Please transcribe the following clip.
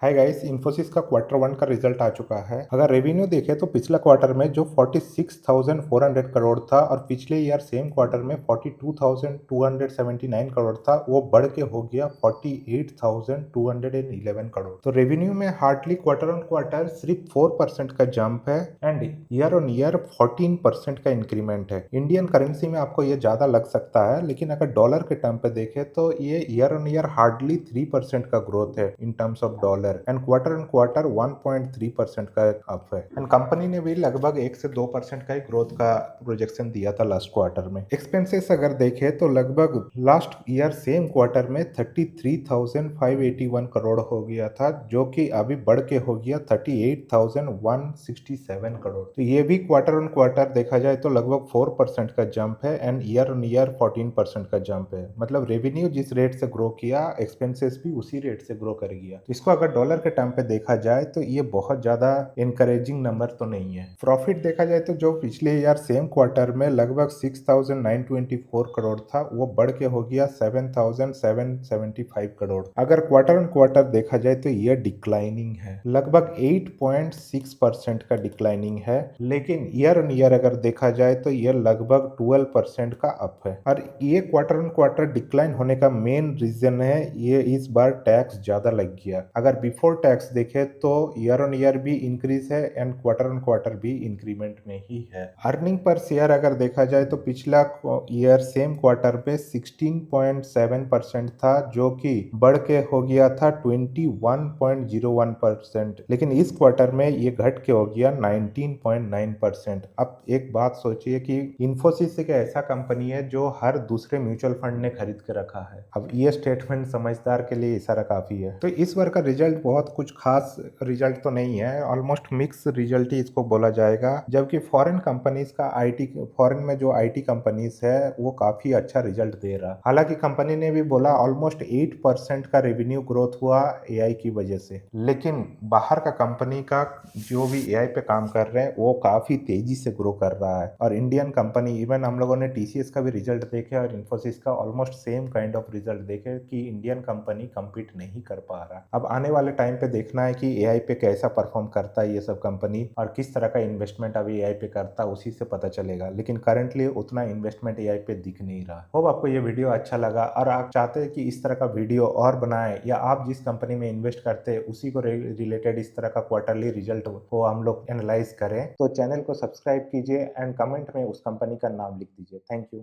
Hi guys, Infosys का quarter one का result आ चुका है। अगर रेवेन्यू देखें तो पिछला क्वार्टर में जो 46,400 करोड़ था और पिछले ईयर सेम क्वार्टर में 42,279 करोड़ था, वो बढ़ के हो गया 48,211 करोड़। तो रेवेन्यू में हार्डली क्वार्टर ऑन क्वार्टर सिर्फ 4% का जंप है एंड ईयर ऑन ईयर 14% का इंक्रीमेंट है। इंडियन करेंसी में आपको ये ज्यादा लग सकता है, लेकिन अगर डॉलर के टर्म पे देखें तो ये ईयर ऑन ईयर हार्डली 3% का ग्रोथ है in terms of dollar and quarter on quarter 1.3% का अप है। एंड कंपनी ने भी लगभग 1 से 2% का ही ग्रोथ का प्रोजेक्शन दिया था लास्ट क्वार्टर में। एक्सपेंसेस अगर देखें तो लगभग लास्ट ईयर सेम क्वार्टर में 33,581 करोड़ हो गया था, जो कि अभी बढ़ के हो गया 38,167 करोड़। तो ये भी क्वार्टर ऑन क्वार्टर देखा जाए तो लगभग 4% का जंप है एंड ईयर ऑन ईयर 14% का जंप है। मतलब रेवेन्यू जिस रेट से ग्रो किया, एक्सपेंसेस भी उसी रेट से ग्रो कर गया। इसको अगर डॉलर के टर्म पे देखा जाए तो ये बहुत ज्यादा इनकरेजिंग नंबर तो नहीं है। प्रॉफिट देखा जाए तो जो पिछले ईयर सेम क्वार्टर में लगभग 6,924 करोड़ था, वो बढ़ के हो गया 7,775 करोड़। अगर क्वार्टर ऑन क्वार्टर देखा जाए तो ये डिक्लाइनिंग है, लगभग 8.6% का डिक्लाइनिंग है। लेकिन ईयर ऑन ईयर अगर देखा जाए तो ये लगभग 12% का अप है। और ये क्वार्टर ऑन क्वार्टर डिक्लाइन होने का मेन रीजन है ये इस बार टैक्स ज्यादा लग गया। अगर बिफोर टैक्स देखे तो ईयर ऑन ईयर भी इंक्रीज है एंड क्वार्टर ऑन क्वार्टर भी इंक्रीमेंट में ही है। अर्निंग पर शेयर अगर देखा जाए तो पिछला ईयर सेम क्वार्टर पे 16.7% था, जो कि बढ़ के हो गया था 21.01%। लेकिन इस क्वार्टर में ये घट के हो गया 19.9%। अब एक बात सोचिए कि इन्फोसिस एक ऐसा कंपनी है जो हर दूसरे म्यूचुअल फंड ने खरीद के रखा है। अब ये स्टेटमेंट समझदार के लिए इशारा काफी है। तो इस बार का रिजल्ट बहुत कुछ खास रिजल्ट तो नहीं है, ऑलमोस्ट मिक्स रिजल्ट ही इसको बोला जाएगा। जबकि फॉरेन कंपनीज का आईटी, फॉरेन में जो आईटी कंपनीज है वो काफी अच्छा रिजल्ट दे रहा। हालांकि कंपनी ने भी बोला ऑलमोस्ट 8% का रेवेन्यू ग्रोथ हुआ एआई की वजह से। लेकिन बाहर का कंपनी का जो भी एआई पे काम कर रहे हैं वो काफी तेजी से ग्रो कर रहा है। और इंडियन कंपनी, इवन हम लोगों ने टीसीएस का भी रिजल्ट देखे और इन्फोसिस का almost same kind of result देखे कि इंडियन कंपनी कम्पीट नहीं कर पा रहा। अब आने वाले टाइम पे देखना है कि एआई पे कैसा परफॉर्म करता है ये सब कंपनी और किस तरह का इन्वेस्टमेंट अभी एआई पे करता है, उसी से पता चलेगा। लेकिन करंटली उतना इन्वेस्टमेंट एआई पे दिख नहीं रहा। होप आपको ये वीडियो अच्छा लगा और आप चाहते हैं कि इस तरह का वीडियो और बनाए, या आप जिस कंपनी में इन्वेस्ट करते हैं उसी को रिलेटेड इस तरह का क्वार्टरली रिजल्ट को हम लोग एनालाइज करें, तो चैनल को सब्सक्राइब कीजिए एंड कमेंट में उस कंपनी का नाम लिख दीजिए। Thank you.